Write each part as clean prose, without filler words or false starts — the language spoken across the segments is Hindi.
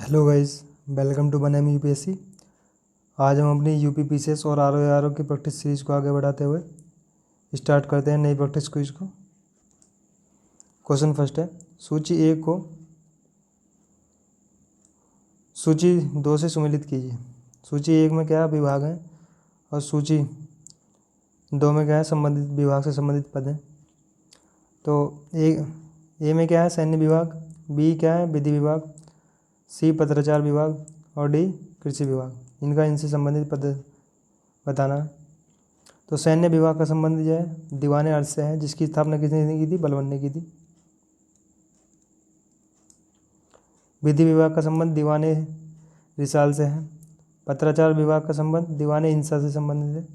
हेलो गाइस, वेलकम टू बनएम यूपीएससी। आज हम अपनी यूपी पीसीएस और आरओ की प्रैक्टिस सीरीज को आगे बढ़ाते हुए स्टार्ट करते हैं नई प्रैक्टिस क्विज को। क्वेश्चन फर्स्ट है, सूची 1 को सूची 2 से सुमेलित कीजिए। सूची 1 में क्या विभाग हैं और सूची 2 में क्या है, संबंधित विभाग से संबंधित पद हैं। तो ए में क्या है, सैन्य विभाग, बी क्या है, विधि विभाग, सी पत्राचार विभाग और डी कृषि विभाग। इनका इनसे संबंधित पद बताना है। तो सैन्य विभाग का संबंध जो है दीवाने अर्थ से है, जिसकी स्थापना किसने की थी, बलबन ने की थी। विधि विभाग का संबंध दीवाने रिसाल से है। पत्राचार विभाग का संबंध दीवाने इंसा से संबंधित है।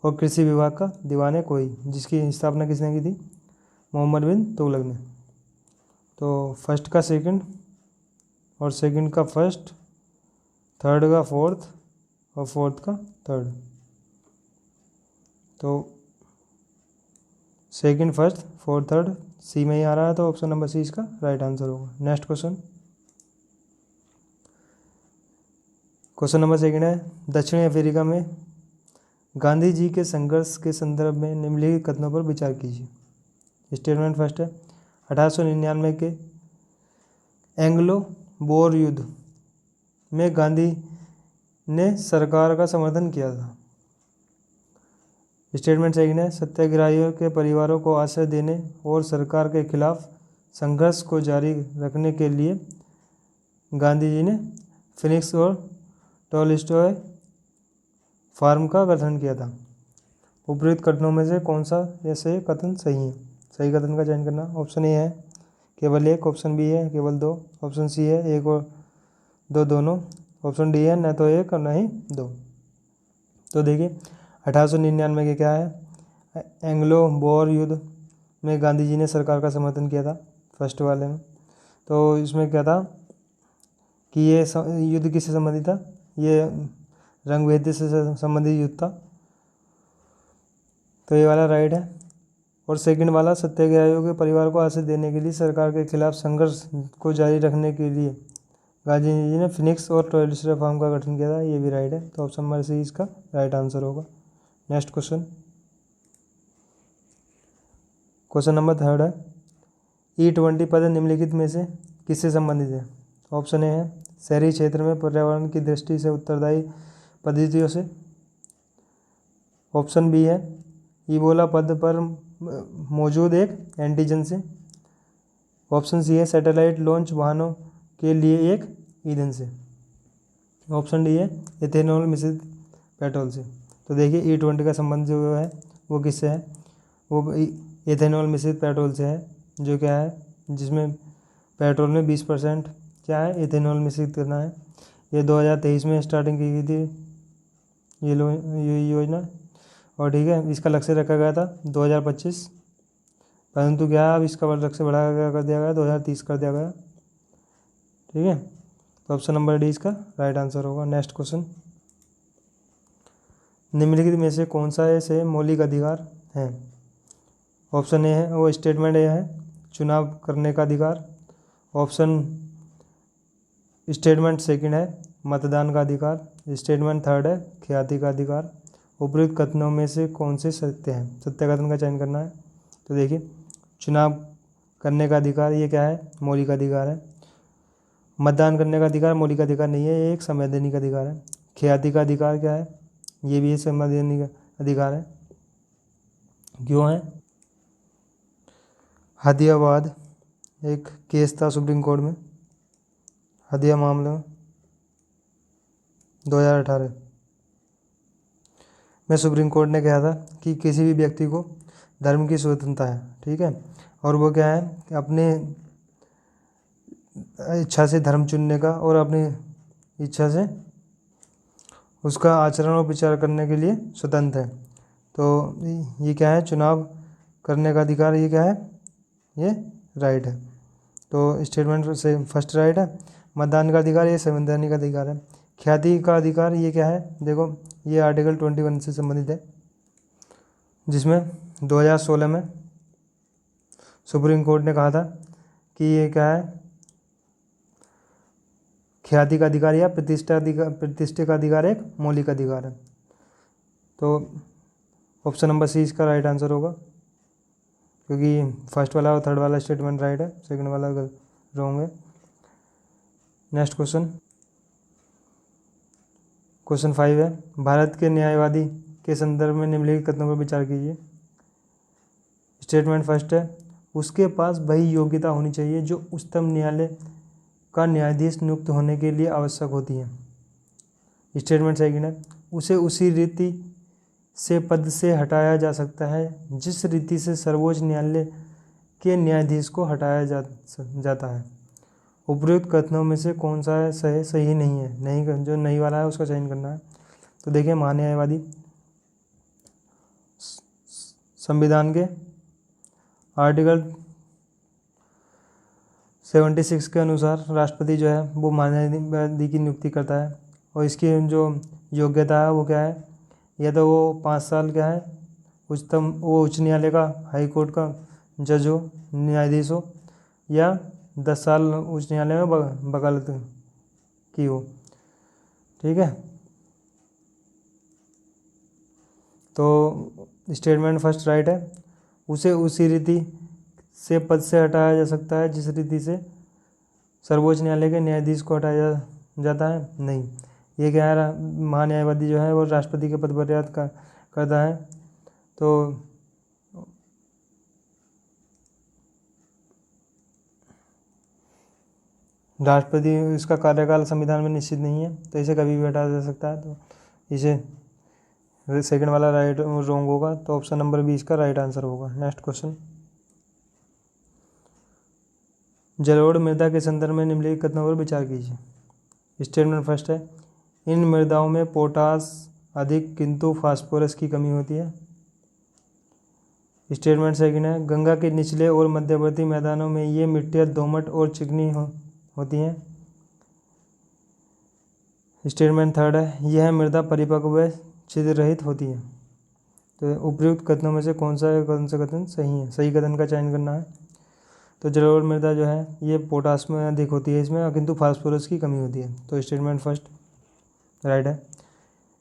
और कृषि विभाग का दीवाने कोई, जिसकी स्थापना किसने की थी, मोहम्मद बिन तुगलक ने। तो फर्स्ट का सेकंड और सेकंड का फर्स्ट, थर्ड का फोर्थ और फोर्थ का थर्ड। तो second, first, fourth, third C में ही आ रहा है, तो ऑप्शन नंबर सी इसका राइट आंसर होगा। Next question, question number second है, दक्षिणी अफ्रीका में गांधी जी के संघर्ष के संदर्भ में निम्नलिखित कथनों पर विचार कीजिए। स्टेटमेंट फर्स्ट है, 1899 के एंग्लो बोर युद्ध में गांधी ने सरकार का समर्थन किया था। स्टेटमेंट सेकंड है, सत्याग्रहियों के परिवारों को आश्रय देने और सरकार के खिलाफ संघर्ष को जारी रखने के लिए गांधी जी ने फिनिक्स और टॉलस्टॉय फार्म का गठन किया था। उपरोक्त कथनों में से कौन सा ऐसे कथन सही है? सही कथन का चयन करना। ऑप्शन ए है केवल एक, ऑप्शन बी है केवल दो, ऑप्शन सी है एक और दो दोनों, ऑप्शन डी है न तो एक और न ही दो। तो देखिए 1899 के क्या है, एंग्लो बोर युद्ध में गांधी जी ने सरकार का समर्थन किया था, फर्स्ट वाले में। तो इसमें क्या था कि ये युद्ध किससे संबंधित था, ये रंगभेद से संबंधित युद्ध था। तो ये वाला राइट है। और सेकंड वाला, सत्याग्रहियों के परिवार को आश्रय देने के लिए सरकार के खिलाफ संघर्ष को जारी रखने के लिए गांधी जी ने फिनिक्स और टॉलस्टॉय फार्म का गठन किया था, ये भी राइट है। तो ऑप्शन नंबर सी इसका राइट आंसर होगा। Next question, question number third है, E20 पद निम्नलिखित में से किससे संबंधित है? ऑप्शन ए है शहरी क्षेत्र में पर्यावरण की दृष्टि से उत्तरदायी पद्धतियों से, ऑप्शन बी है इबोला पद पर मौजूद एक एंटीजन से, ऑप्शन सी है सैटेलाइट लॉन्च वाहनों के लिए एक ईंधन से, ऑप्शन डी है इथेनॉल मिश्रित पेट्रोल से। तो देखिए E20 का संबंध जो है वो किससे है, वो इथेनॉल मिश्रित पेट्रोल से है, जो क्या है जिसमें पेट्रोल में 20% क्या है, इथेनॉल मिश्रित करना है। ये 2023 में स्टार्टिंग की गई थी ये योजना, और ठीक है इसका लक्ष्य रखा गया था 2025, परंतु क्या अब इसका लक्ष्य बढ़ाया गया, कर दिया गया 2030 कर दिया गया। ठीक है, तो ऑप्शन नंबर डी इसका राइट आंसर होगा। नेक्स्ट क्वेश्चन, निम्नलिखित में से कौन सा ऐसे मौलिक अधिकार है? ऑप्शन ए है वो स्टेटमेंट ए है चुनाव करने का अधिकार, ऑप्शन स्टेटमेंट सेकंड है मतदान का अधिकार, स्टेटमेंट थर्ड है ख्याति का अधिकार। उपरोक्त कथनों में से कौन से सत्य हैं? सत्य कथन का चयन करना है। तो देखिए चुनाव करने का अधिकार ये क्या है, मौलिक अधिकार है। मतदान करने का अधिकार मौलिक अधिकार नहीं है, ये एक संवैधानिक अधिकार है। ख्याति का अधिकार क्या है, ये भी एक संवैधानिक अधिकार है। क्यों है? हदियाबाद एक केस था सुप्रीम कोर्ट में, हदिया मामले में 2018 में सुप्रीम कोर्ट ने कहा था कि किसी भी व्यक्ति को धर्म की स्वतंत्रता है, ठीक है, और वो क्या है कि अपने इच्छा से धर्म चुनने का और अपनी इच्छा से उसका आचरण और विचार करने के लिए स्वतंत्र है। तो ये क्या है, चुनाव करने का अधिकार, ये क्या है, ये राइट है। तो स्टेटमेंट से फर्स्ट राइट है। मतदान का अधिकार ये संवैधानिक अधिकार है। ख्याति का अधिकार ये क्या है, देखो ये आर्टिकल 21 से संबंधित है, जिसमें 2016 में सुप्रीम कोर्ट ने कहा था कि ये क्या है, ख्याति का अधिकार या प्रतिष्ठा का अधिकार एक मौलिक अधिकार है। तो ऑप्शन नंबर सी इसका राइट आंसर होगा, क्योंकि फर्स्ट वाला और थर्ड वाला स्टेटमेंट राइट है, सेकंड वाला रॉन्ग है। नेक्स्ट क्वेश्चन 5 है, भारत के न्यायवादी के संदर्भ में निम्नलिखित कथनों पर विचार कीजिए। स्टेटमेंट फर्स्ट है, उसके पास वही योग्यता होनी चाहिए जो उच्चतम न्यायालय का न्यायाधीश नियुक्त होने के लिए आवश्यक होती है। स्टेटमेंट सेकंड है, उसे उसी रीति से पद से हटाया जा सकता है जिस रीति से सर्वोच्च न्यायालय के न्यायाधीश को हटाया जाता है। उपयुक्त कथनों में से कौन सा है सही नहीं है, नहीं जो नहीं वाला है उसका चयन करना है। तो देखिए, महान्यायवादी संविधान के आर्टिकल 76 के अनुसार राष्ट्रपति जो है वो महान्यायवादी की नियुक्ति करता है, और इसकी जो योग्यता है वो क्या है, या तो वो 5 साल क्या है उच्च न्यायालय का, हाई कोर्ट का जज हो, न्यायाधीश हो, या 10 साल उच्च न्यायालय में वकालत की हो। ठीक है, तो स्टेटमेंट फर्स्ट राइट है, उसे उसी रीति से पद से हटाया जा सकता है जिस रीति से सर्वोच्च न्यायालय के न्यायाधीश को हटाया जाता है, नहीं। ये क्या है, महान्यायवादी जो है वो राष्ट्रपति के पद पर याद करता है। तो राष्ट्रपति, इसका कार्यकाल संविधान में निश्चित नहीं है, तो इसे कभी भी हटाया जा सकता है, तो इसे सेकंड वाला राइट रॉन्ग होगा, तो ऑप्शन नंबर बी इसका राइट आंसर होगा। नेक्स्ट क्वेश्चन, जलोढ़ मृदा के संदर्भ में निम्नलिखित कथनों पर विचार कीजिए। स्टेटमेंट फर्स्ट है, इन मृदाओं में पोटास अधिक किंतु फास्फोरस की कमी होती है। स्टेटमेंट सेकंड है, गंगा के निचले और मध्यवर्ती मैदानों में ये मिट्टियाँ दोमट और चिकनी होती हैं। स्टेटमेंट थर्ड है, यह मृदा परिपक्व व छिद्र रहित होती है। तो उपयुक्त कथनों में से कौन सा कथन सही है, सही कथन का चयन करना है। तो जलोढ़ मृदा जो है ये पोटास में अधिक होती है इसमें, किंतु फास्फोरस की कमी होती है। तो स्टेटमेंट फर्स्ट राइट है।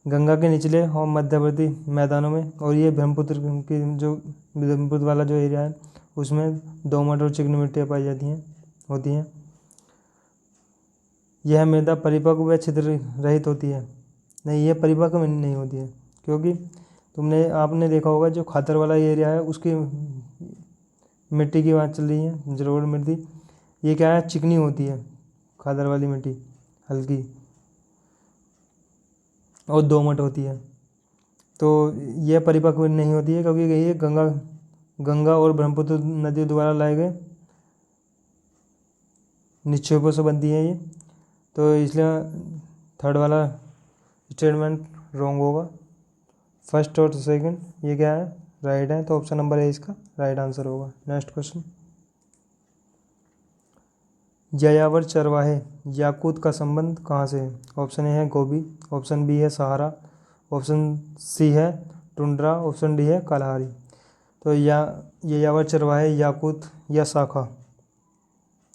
गंगा के निचले और मध्यवर्ती मैदानों में, और ये ब्रह्मपुत्र की जो ब्रह्मपुत्र वाला जो एरिया है उसमें दोमट और चिकनी मिट्टियाँ पाई होती हैं। यह मृदा परिपक्व व छिद्र रहित होती है, नहीं, ये परिपक्व नहीं होती है, क्योंकि आपने देखा होगा जो खातर वाला एरिया है उसकी मिट्टी की बात चल रही है, जलोढ़ मिट्टी, ये क्या है, चिकनी होती है, खादर वाली मिट्टी हल्की और दोमट होती है। तो यह परिपक्व नहीं होती है, क्योंकि ये गंगा और ब्रह्मपुत्र नदियों द्वारा लाए गए निक्षेपों से बनती है ये, तो इसलिए थर्ड वाला स्टेटमेंट रॉन्ग होगा। फर्स्ट और सेकंड ये क्या है, राइट है, तो ऑप्शन नंबर ए इसका राइट आंसर होगा। नेक्स्ट क्वेश्चन, यायावर चरवाहे याकूत का संबंध कहाँ से है। ऑप्शन ए है गोबी, ऑप्शन बी है सहारा, ऑप्शन सी है टुंड्रा, ऑप्शन डी है कालाहारी। तो यायावर चरवाहे याकूत या शाखा,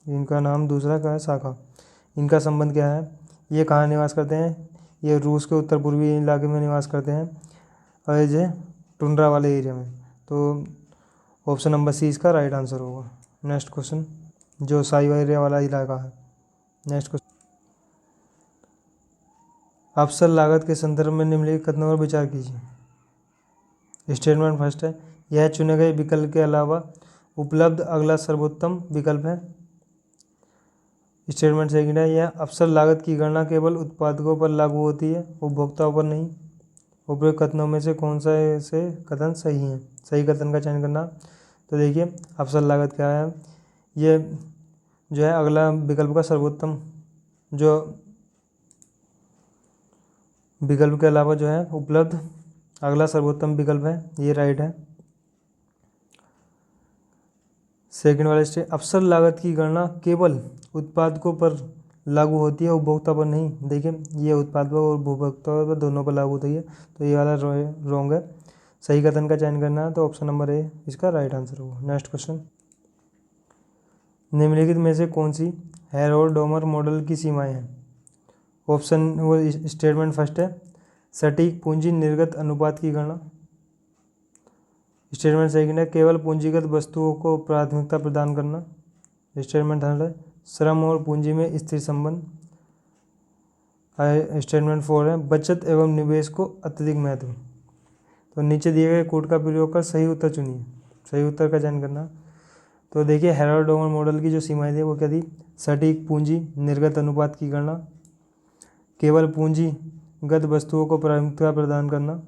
इनका नाम दूसरा क्या है, शाखा, इनका संबंध क्या है, ये कहाँ निवास करते हैं, ये रूस के उत्तर पूर्वी इलाके में निवास करते हैं, और ये टुंड्रा वाले एरिया में। तो ऑप्शन नंबर सी इसका राइट आंसर होगा। नेक्स्ट क्वेश्चन, जो साइबेरिया वाला इलाका है। नेक्स्ट क्वेश्चन, अवसर लागत के संदर्भ में निम्नलिखित कथनों पर विचार कीजिए। स्टेटमेंट फर्स्ट है, यह चुने गए विकल्प के अलावा उपलब्ध अगला सर्वोत्तम विकल्प है। स्टेटमेंट सेकंड है, यह अवसर लागत की गणना केवल उत्पादकों पर लागू होती है, उपभोक्ताओं पर नहीं। उपयुक्त कथनों में से कौन सा से कथन सही है, सही कथन का चयन करना। तो देखिए, अवसर लागत क्या है, ये जो है अगला विकल्प का सर्वोत्तम, जो विकल्प के अलावा जो है उपलब्ध अगला सर्वोत्तम विकल्प है, ये राइट है। सेकंड वाले स्टेट, अवसर लागत की गणना केवल उत्पादकों पर लागू होती है, उपभोक्ता पर नहीं। देखिए, ये उत्पादकों और उपभोक्ताओं पर दोनों पर लागू होती है, तो ये वाला रॉन्ग है। सही कथन का चयन करना है, तो ऑप्शन नंबर ए इसका राइट आंसर होगा। नेक्स्ट क्वेश्चन, निम्नलिखित में से कौन सी हेरोल्ड डोमर मॉडल की सीमाएं हैं। ऑप्शन वो स्टेटमेंट फर्स्ट है, सटीक पूंजी निर्गत अनुपात की गणना। स्टेटमेंट सेकंड है, केवल पूंजीगत वस्तुओं को प्राथमिकता प्रदान करना। स्टेटमेंट थर्ड है, श्रम और पूंजी में स्थिर संबंध। स्टेटमेंट फोर है, बचत एवं निवेश को अत्यधिक महत्व। तो नीचे दिए गए कोड का प्रयोग कर सही उत्तर चुनिए, सही उत्तर का चयन करना। तो देखिए हेरोल्ड डोमर मॉडल की जो सीमाएं थी वो क्या थी, सटीक पूंजी निर्गत अनुपात की गणना, केवल पूंजीगत वस्तुओं को प्राथमिकता प्रदान करना,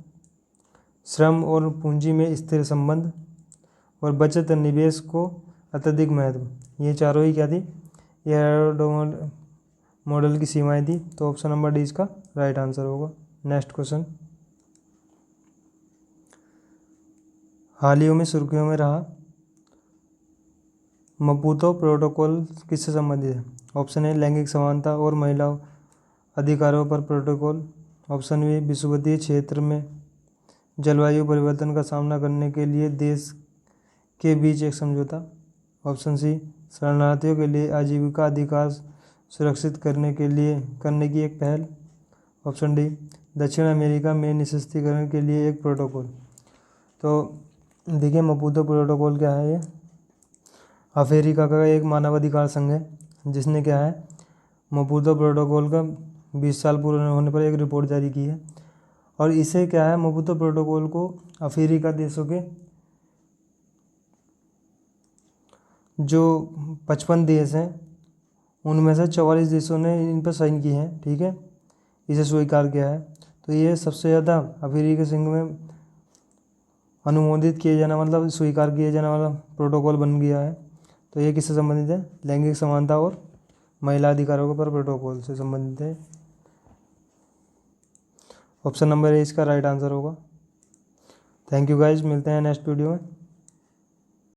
श्रम और पूंजी में स्थिर संबंध, और बचत निवेश को अत्यधिक महत्व। ये चारों ही क्या थी, ये हेरोल्ड डोमर मॉडल की सीमाएं थी। तो ऑप्शन नंबर डी इसका राइट आंसर होगा। नेक्स्ट क्वेश्चन, हाल ही में सुर्खियों में रहा मपूतो प्रोटोकॉल किससे संबंधित है। ऑप्शन ए लैंगिक समानता और महिला अधिकारों पर प्रोटोकॉल। ऑप्शन बी विषुवतीय क्षेत्र में जलवायु परिवर्तन का सामना करने के लिए देश के बीच एक समझौता। ऑप्शन सी शरणार्थियों के लिए आजीविका अधिकार सुरक्षित करने की एक पहल। ऑप्शन डी दक्षिण अमेरिका में निःशस्त्रीकरण के लिए एक प्रोटोकॉल। तो देखिए मपूतो प्रोटोकॉल क्या है, ये अफ्रीका का एक मानवाधिकार संघ है जिसने क्या है मपूतो प्रोटोकॉल का 20 साल पूरे होने पर एक रिपोर्ट जारी की है। और इसे क्या है मपूतो प्रोटोकॉल को अफ्रीका देशों के जो 55 देश हैं उनमें से 44 देशों ने इन पर साइन किए हैं, ठीक है, इसे स्वीकार किया है। तो ये सबसे ज़्यादा अफ्रीकी संघ में अनुमोदित किए जाना मतलब स्वीकार किए जाने वाला प्रोटोकॉल बन गया है। तो ये किससे संबंधित है, लैंगिक समानता और महिला अधिकारों पर प्रोटोकॉल से संबंधित है। ऑप्शन नंबर ए इसका राइट आंसर होगा। थैंक यू गाइज, मिलते हैं नेक्स्ट वीडियो में।